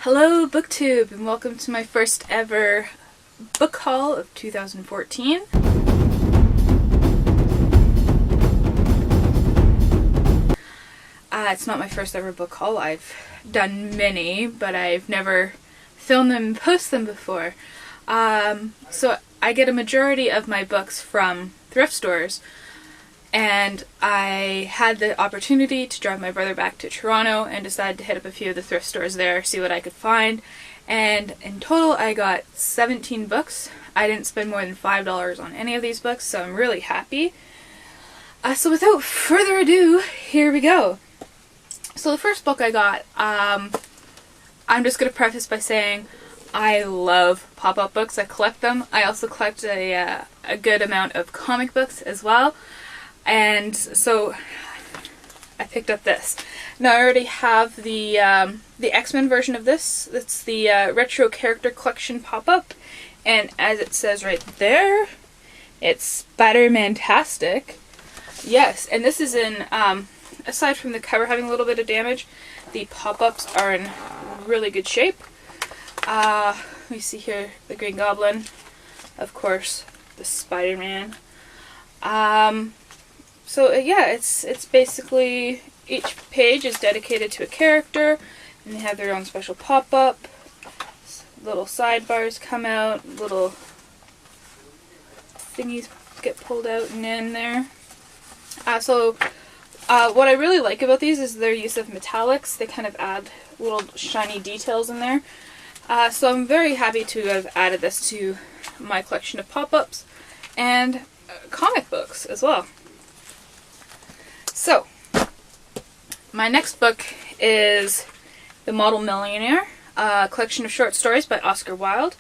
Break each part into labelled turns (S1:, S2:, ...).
S1: Hello BookTube, and welcome to my first ever book haul of 2014. It's not my first ever book haul. I've done many, but I've never filmed them and posted them before. So I get a majority of my books from thrift stores, and I had the opportunity to drive my brother back to Toronto and decided to hit up a few of the thrift stores there, see what I could find. And in total I got 17 books. I didn't spend more than $5 on any of these books, so I'm really happy. So without further ado, here we go. So the first book I got, I'm just going to preface by saying I love pop-up books. I collect them. I also collect a good amount of comic books as well. And so I picked up this. Now I already have the X-Men version of this. It's the Retro Character Collection pop-up. And as it says right there, it's Spider-Man-tastic. Yes, and this is in, aside from the cover having a little bit of damage, the pop-ups are in really good shape. We see here the Green Goblin, of course, the Spider-Man. So yeah, it's basically each page is dedicated to a character, and they have their own special pop-up. Little sidebars come out, little thingies get pulled out and in there. What I really like about these is their use of metallics. They kind of add little shiny details in there. So I'm very happy to have added this to my collection of pop-ups and comic books as well. So, my next book is The Model Millionaire, a collection of short stories by Oscar Wilde.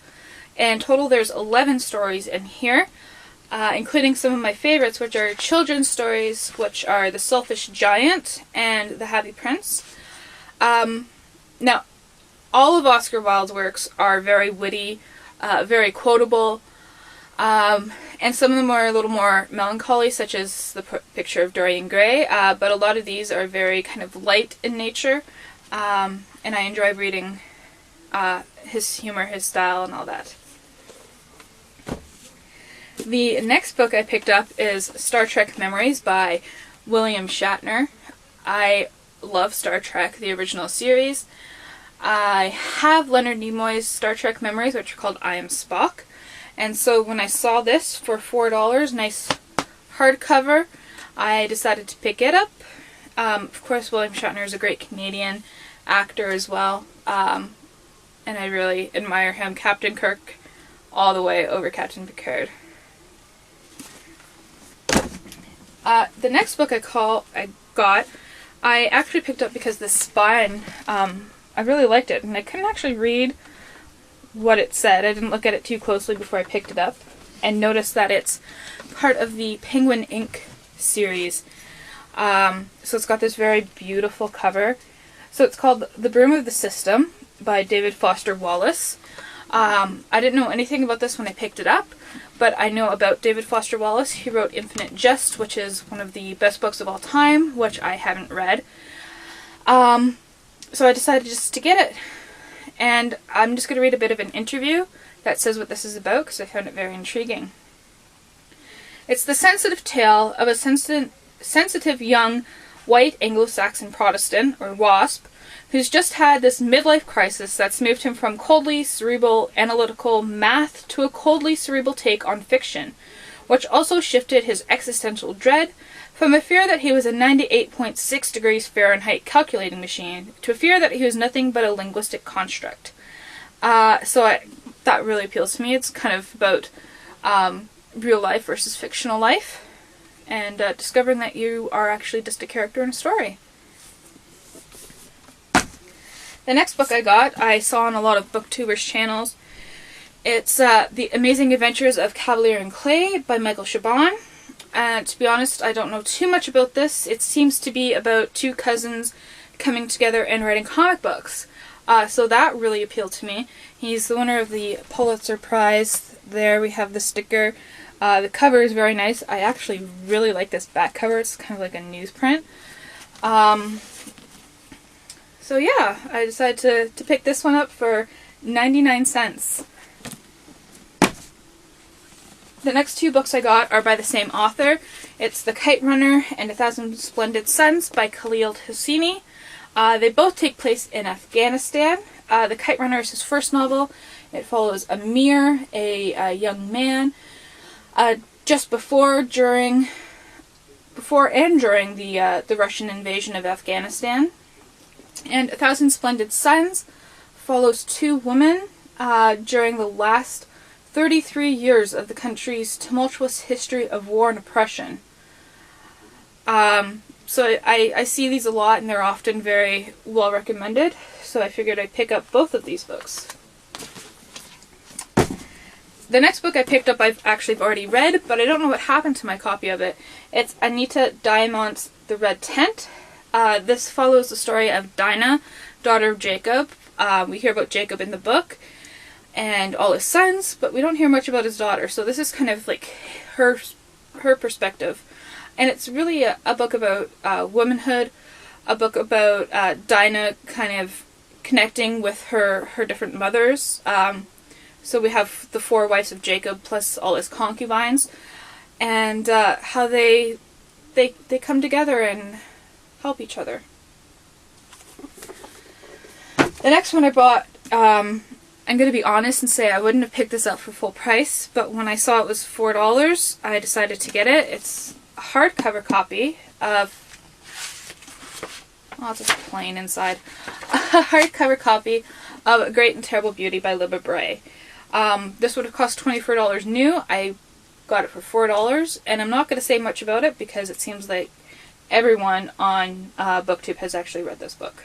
S1: In total there's 11 stories in here, including some of my favorites, which are children's stories, which are The Selfish Giant and The Happy Prince. Now, all of Oscar Wilde's works are very witty, very quotable, and some of them are a little more melancholy, such as The Picture of Dorian Gray, but a lot of these are very kind of light in nature, and I enjoy reading his humor, his style, and all that. The next book I picked up is Star Trek Memories by William Shatner. I love Star Trek, the original series. I have Leonard Nimoy's Star Trek Memories, which are called I Am Spock. And so when I saw this for $4, nice hardcover, I decided to pick it up. Of course, William Shatner is a great Canadian actor as well, and I really admire him. Captain Kirk all the way over Captain Picard. The next book I actually picked up because the spine, I really liked it, and I couldn't actually read what it said. I didn't look at it too closely before I picked it up, and noticed that it's part of the Penguin Ink series. So it's got this very beautiful cover. So it's called The Broom of the System by David Foster Wallace. I didn't know anything about this when I picked it up, but I know about David Foster Wallace. He wrote Infinite Jest, which is one of the best books of all time, which I haven't read. So I decided just to get it. And I'm just going to read a bit of an interview that says what this is about, because I found it very intriguing. It's the sensitive tale of a sensitive young white Anglo-Saxon Protestant, or WASP, who's just had this midlife crisis that's moved him from coldly cerebral analytical math to a coldly cerebral take on fiction, which also shifted his existential dread from a fear that he was a 98.6 degrees Fahrenheit calculating machine to a fear that he was nothing but a linguistic construct. That really appeals to me. It's kind of about real life versus fictional life, and discovering that you are actually just a character in a story. The next book I saw on a lot of booktubers' channels. It's The Amazing Adventures of Kavalier and Clay by Michael Chabon. And to be honest, I don't know too much about this. It seems to be about two cousins coming together and writing comic books. So that really appealed to me. He's the winner of the Pulitzer Prize. There we have the sticker. The cover is very nice. I actually really like this back cover. It's kind of like a newsprint. So yeah, I decided to pick this one up for 99 cents. The next two books I got are by the same author. It's The Kite Runner and 1,000 Splendid Suns by Khalil Hosseini. They both take place in Afghanistan. The Kite Runner is his first novel. It follows Amir, a young man, just before and during the Russian invasion of Afghanistan. And 1,000 Splendid Suns follows two women during the last 33 years of the country's tumultuous history of war and oppression. So I see these a lot, and they're often very well recommended, so I figured I'd pick up both of these books. The next book I picked up I've already read, but I don't know what happened to my copy of it. It's Anita Diamant's The Red Tent. This follows the story of Dinah, daughter of Jacob. We hear about Jacob in the book and all his sons, but we don't hear much about his daughter, so this is kind of like her perspective. And it's really a book about womanhood, a book about Dinah kind of connecting with her different mothers. So we have the 4 wives of Jacob plus all his concubines, and how they come together and help each other. The next one I bought, I'm going to be honest and say I wouldn't have picked this up for full price, but when I saw it was $4, I decided to get it. It's a hardcover copy of, well, it's just plain inside, a hardcover copy of A Great and Terrible Beauty by Libba Bray. This would have cost $24 new. I got it for $4, and I'm not going to say much about it because it seems like everyone on BookTube has actually read this book.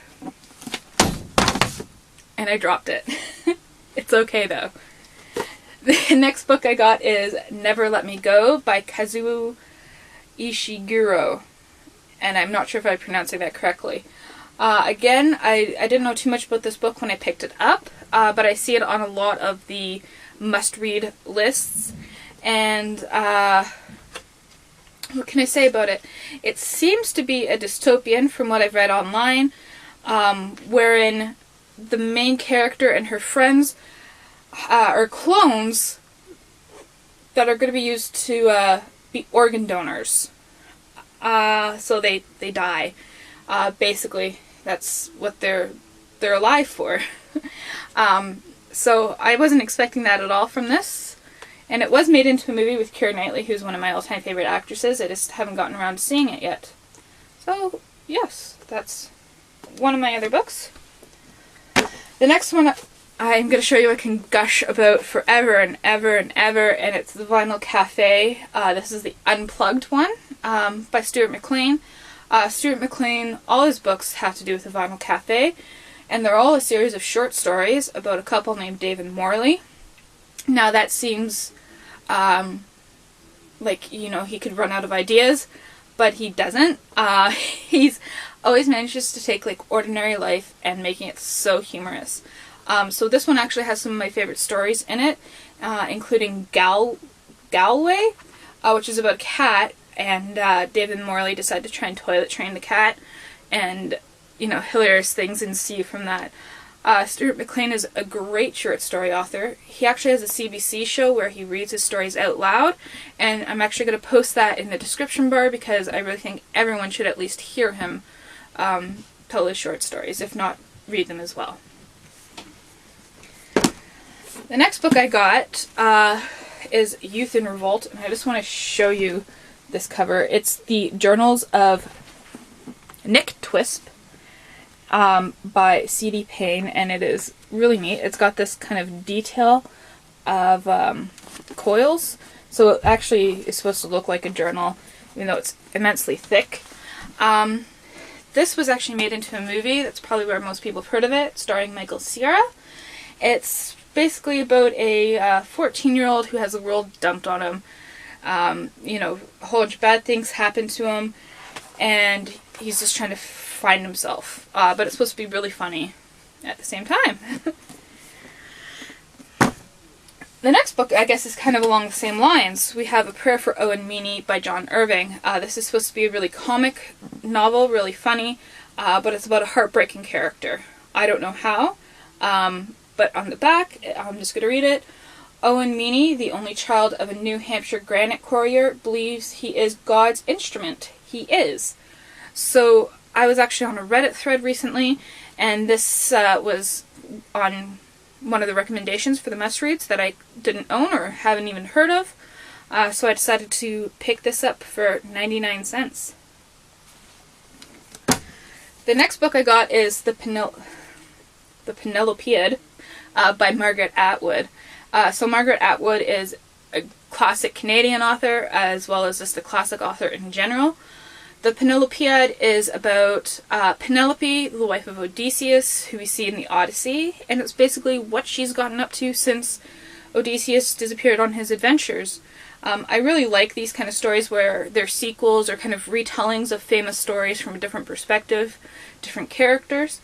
S1: And I dropped it. It's okay though. The next book I got is Never Let Me Go by Kazuo Ishiguro. And I'm not sure if I'm pronouncing that correctly. Again, I didn't know too much about this book when I picked it up, but I see it on a lot of the must-read lists. And what can I say about it? It seems to be a dystopian from what I've read online, wherein the main character and her friends are clones that are going to be used to be organ donors. So they die. Basically, that's what they're alive for. So I wasn't expecting that at all from this. And it was made into a movie with Keira Knightley, who's one of my all-time favorite actresses. I just haven't gotten around to seeing it yet. So, yes, that's one of my other books. The next one I'm going to show you I can gush about forever and ever and ever, and it's The Vinyl Cafe. This is the Unplugged one by Stuart McLean. Stuart McLean, all his books have to do with the Vinyl Cafe, and they're all a series of short stories about a couple named Dave and Morley. Now that seems like, you know, he could run out of ideas, but he doesn't. He's always manages to take like ordinary life and making it so humorous. So this one actually has some of my favorite stories in it, including Galway, which is about a cat, and David and Morley decide to try and toilet train the cat, and, you know, hilarious things ensue from that. Stuart McLean is a great short story author. He actually has a CBC show where he reads his stories out loud, and I'm actually going to post that in the description bar because I really think everyone should at least hear him tell his short stories, if not read them as well. The next book I got is Youth in Revolt, and I just want to show you this cover. It's the Journals of Nick Twisp by C.D. Payne, and it is really neat. It's got this kind of detail of coils, so it actually is supposed to look like a journal, even though it's immensely thick. This was actually made into a movie. That's probably where most people have heard of it, starring Michael Cera. It's basically about a 14-year-old who has the world dumped on him. You know, a whole bunch of bad things happen to him, and he's just trying to find himself. But it's supposed to be really funny at the same time. The next book, I guess, is kind of along the same lines. We have A Prayer for Owen, Meany by John Irving. This is supposed to be a really comic novel, really funny. but it's about a heartbreaking character. I don't know how, but on the back, I'm just going to read it. Owen Meany, the only child of a New Hampshire granite quarrier, believes he is God's instrument. He is. So I was actually on a Reddit thread recently, and this was on one of the recommendations for the must-reads that I didn't own or haven't even heard of. So I decided to pick this up for 99 cents. The next book I got is The Penelope by Margaret Atwood. So Margaret Atwood is a classic Canadian author, as well as just a classic author in general. The Penelope is about Penelope, the wife of Odysseus, who we see in the Odyssey, and it's basically what she's gotten up to since Odysseus disappeared on his adventures. I really like these kind of stories where they're sequels or kind of retellings of famous stories from a different perspective, different characters.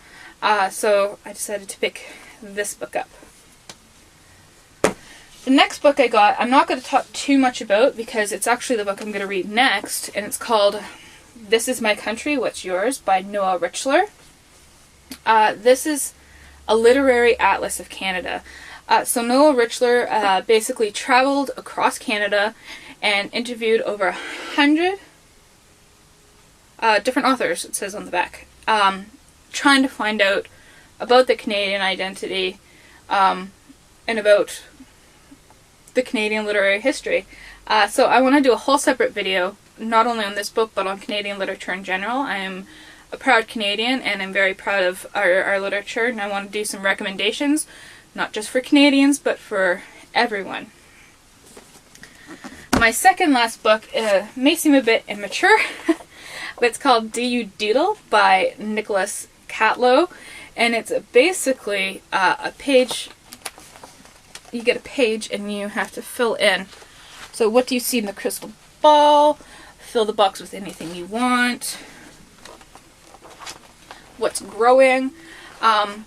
S1: So I decided to pick this book up. The next book I got, I'm not going to talk too much about because it's actually the book I'm going to read next, and it's called This Is My Country, What's Yours by Noah Richler. This is a literary atlas of Canada. So Noah Richler basically traveled across Canada and interviewed over 100 different authors, it says on the back, trying to find out about the Canadian identity and about the Canadian literary history. So I want to do a whole separate video, not only on this book, but on Canadian literature in general. I am a proud Canadian, and I'm very proud of our literature, and I want to do some recommendations, not just for Canadians, but for everyone. My second last book may seem a bit immature, but it's called You Doodle by Nicholas Catlow, and it's basically a page. You get a page and you have to fill in. So what do you see in the crystal ball? Fill the box with anything you want. What's growing? And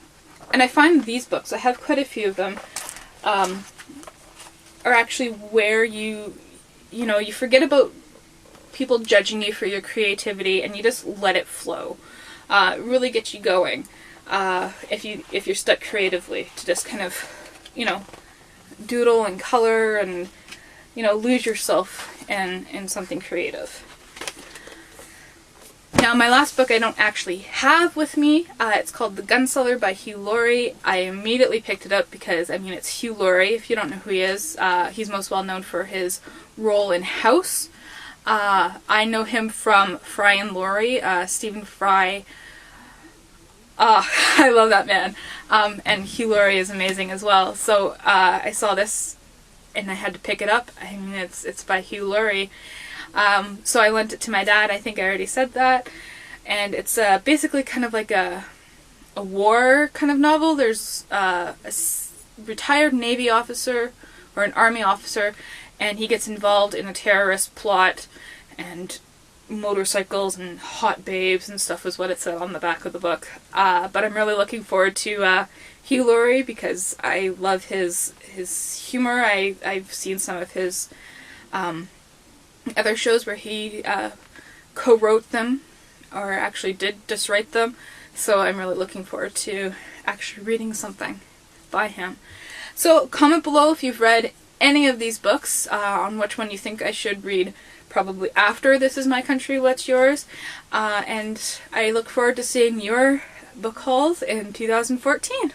S1: I find these books, I have quite a few of them, are actually where you forget about people judging you for your creativity and you just let it flow. It really gets you going if you're stuck creatively to just kind of, doodle and color and, lose yourself in something creative. Now, my last book I don't actually have with me. It's called The Gunseller by Hugh Laurie. I immediately picked it up because, it's Hugh Laurie. If you don't know who he is, he's most well known for his role in House. I know him from Fry and Laurie, Stephen Fry. I love that man. And Hugh Laurie is amazing as well. So I saw this and I had to pick it up. It's by Hugh Laurie. So I lent it to my dad. I think I already said that. And it's basically kind of like a war kind of novel. There's a retired Navy officer or an Army officer, and he gets involved in a terrorist plot, and motorcycles and hot babes and stuff was what it said on the back of the book. But I'm really looking forward to Hugh Laurie because I love his humor. I've seen some of his other shows where he co-wrote them, or actually did just write them, so I'm really looking forward to actually reading something by him. So comment below if you've read any of these books, on which one you think I should read probably after This Is My Country, What's Yours, and I look forward to seeing your book hauls in 2014.